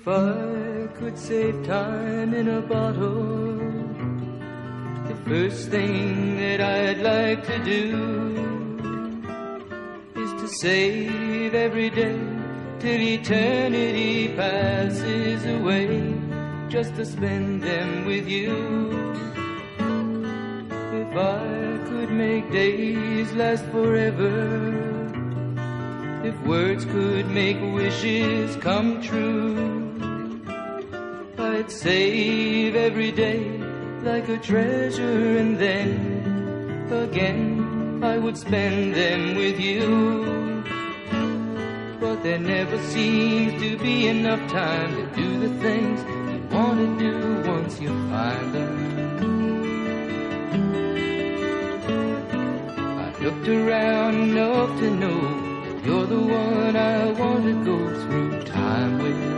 If I could save time in a bottle, the first thing that I'd like to do is to save every day till eternity passes away, just to spend them with you. If I could make days last forever, if words could make wishes come true, I'd save every day like a treasure, and then again I would spend them with you. But there never seems to be enough time to do the things you want to do once you find them. I've looked around enough to know you're the one I want to go through time with.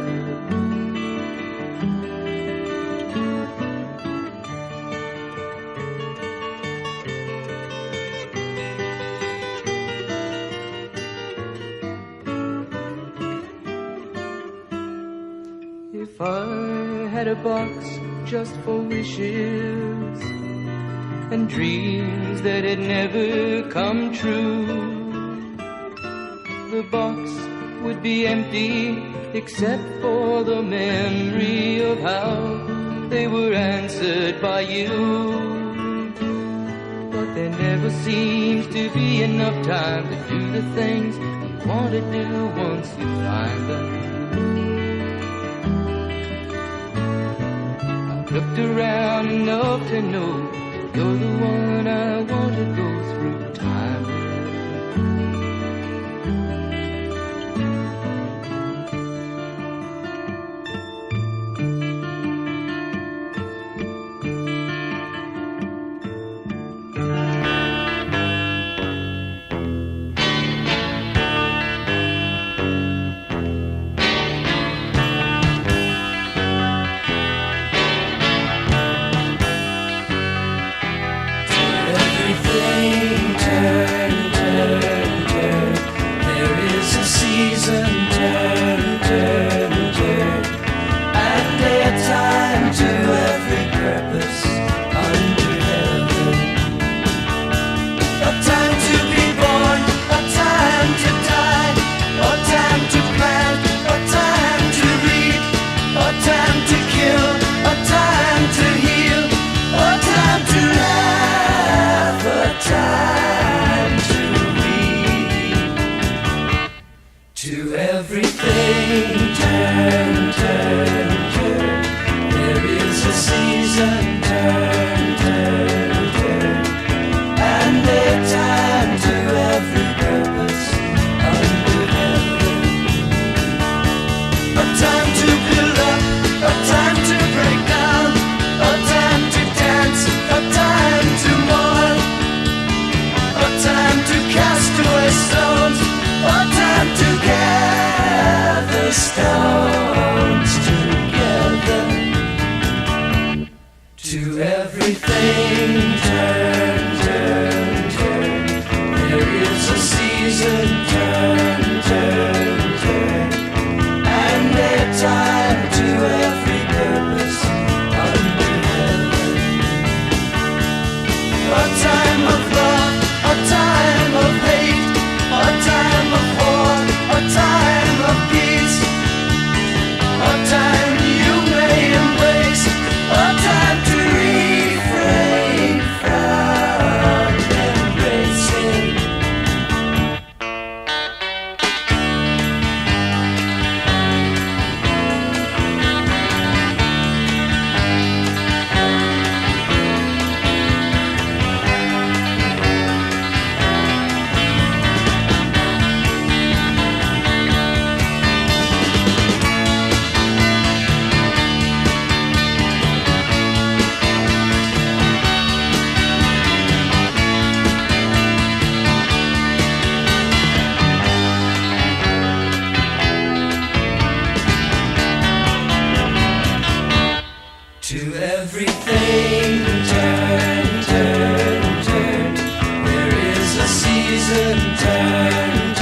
If I had a box just for wishes and dreams that had never come true, the box would be empty except for the memory of how they were answered by you. But there never seems to be enough time to do the things you want to do once you find them. I've looked around enough to know you're the one I want to go through time with.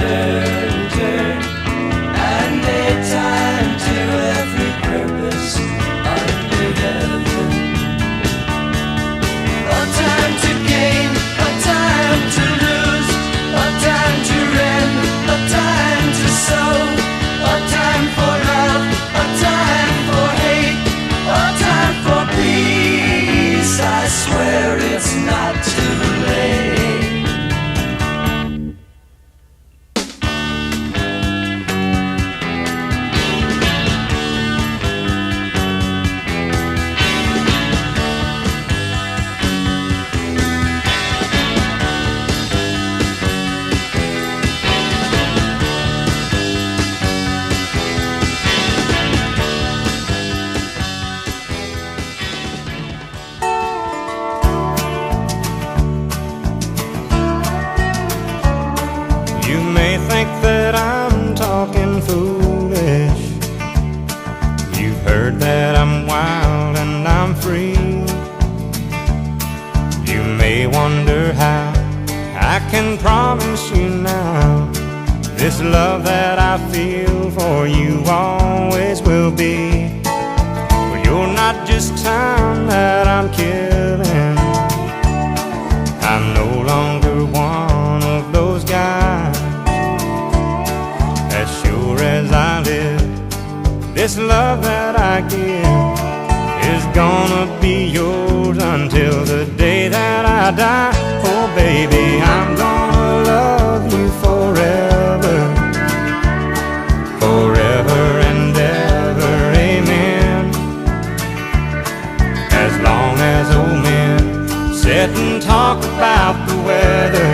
turn, and a time to every swear it's not too late. That I'm talking foolish. You've heard that I'm wild and I'm free. You may wonder how I can promise you now this love that I feel for you always will be. But you're not just time that I'm killing. I'm no longer one of those guys. As sure as I live, this love that I give is gonna be yours until the day that I die. Oh baby, I'm gonna love you forever, forever and ever, amen. As long as old men sit and talk about the weather,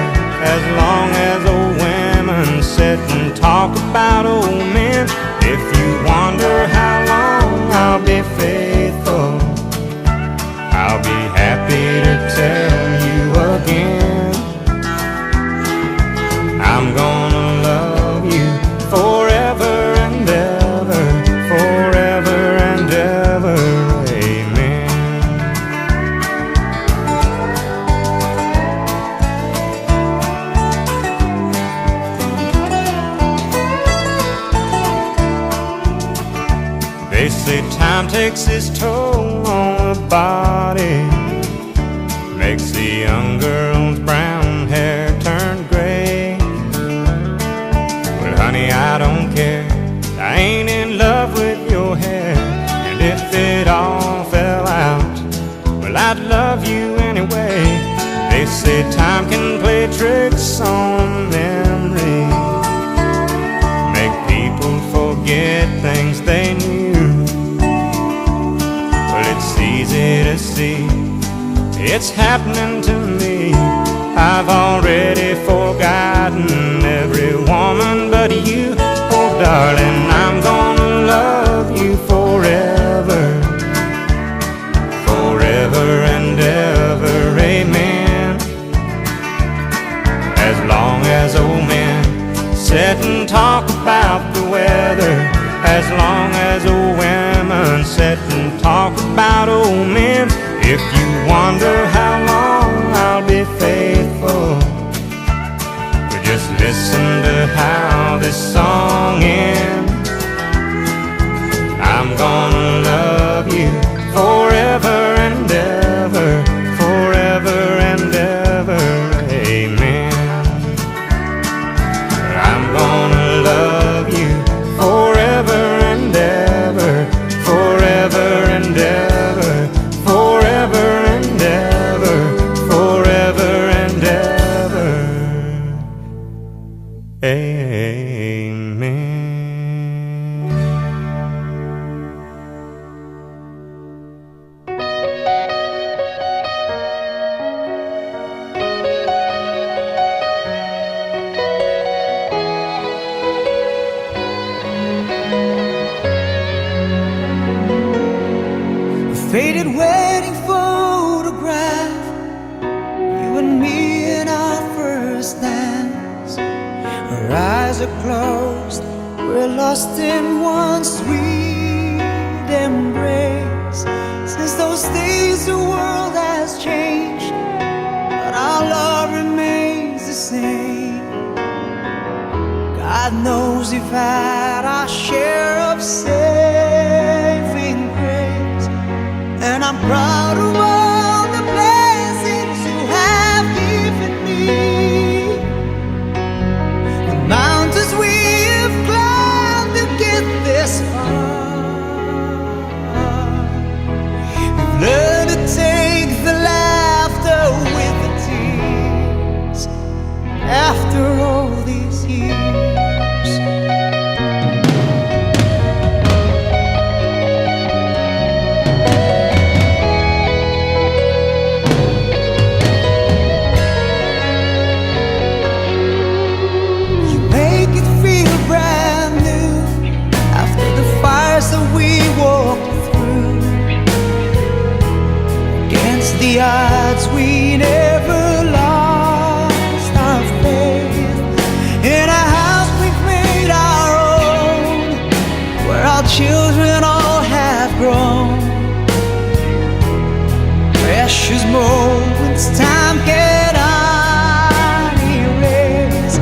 as long as old women sit and talk about old men. If you wonder how long I'll be faithful, I'll be happy to tell you again. I'm gonna love you forever and ever, forever and ever, amen. They say time takes its toll on the body, makes the young girl's brown hair turn gray. Well honey, I don't care, I ain't in love with your hair. And if it all fell out, well I'd love you anyway. They say time can play tricks on memory, make people forget things they knew. It's easy to see, it's happening to me. I've already forgotten every woman but you. Oh darling, I'm gonna love you forever, forever and ever, amen. As long as old men sit and talk about the weather, as long as old women sit and talk about old men. If you wonder how long I'll be faithful, well, just listen to how this song ends. I'm gonna love you forever and ever, forever and ever, amen. I'm gonna love you forever and ever, forever and ever, forever and ever, forever and ever, amen. Faded wedding photograph, you and me in our first dance. Our eyes are closed, we're lost in one sweet embrace. Since those days the world has changed, but our love remains the same. God knows we've had our share of saving grace, and I'm proud of all the blessings you have given me. The mountains we have climbed to get this far. We've learned to take the life the odds, we never lost our faith in a house we've made our own, where our children all have grown. Precious moments time cannot erase.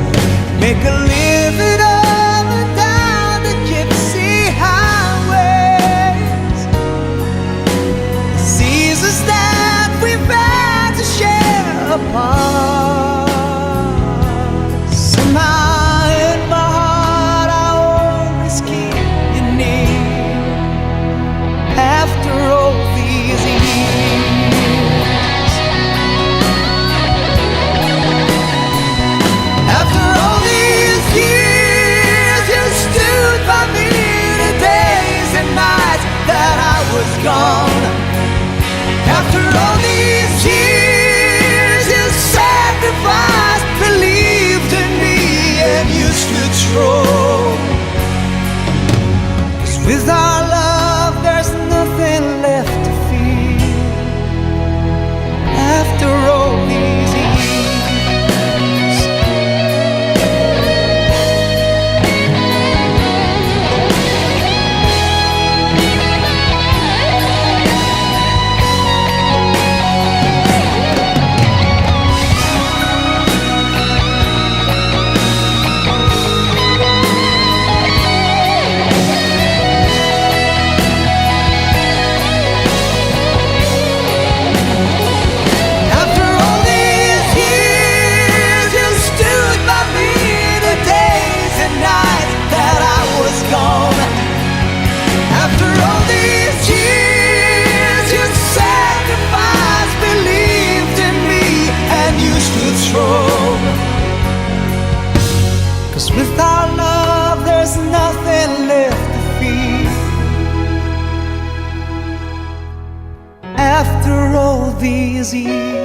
Make a living up and down the gypsy highways. The seasons that we've had to share apart. Somehow in my heart I always keep you near. After all these years, after all these years, you stood by me the days and nights that I was gone. After all these years, you sacrificed, believed in me, and you stood strong. 'Cause with our love, there's nothing left to fear. After all these years. Cause with our love there's nothing left to fear. After all these years.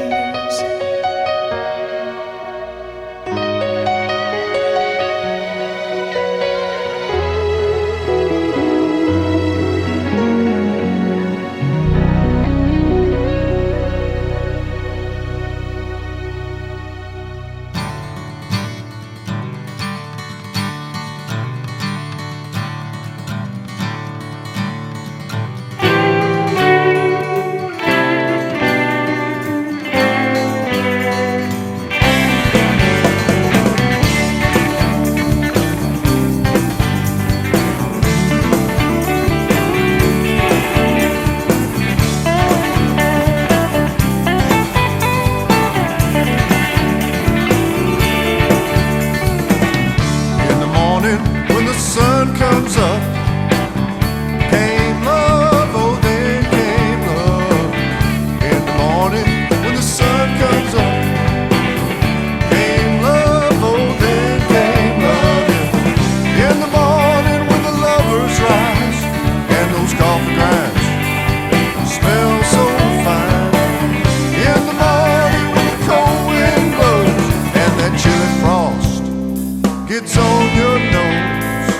It's on your nose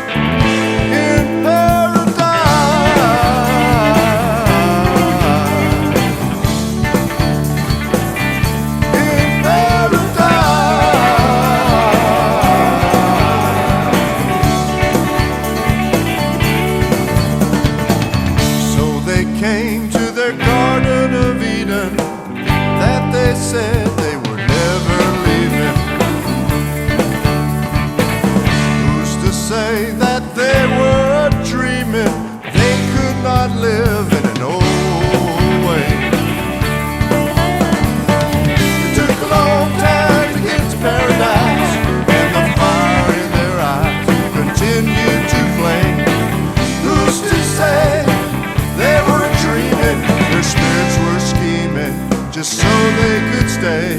in paradise. In paradise. So they came to their Garden of Eden that they said they were never leaving. Say that they were dreaming, they could not live in an old way. It took a long time to get to paradise, and the fire in their eyes continued to flame. Who's to say they were dreaming, their spirits were scheming just so they could stay?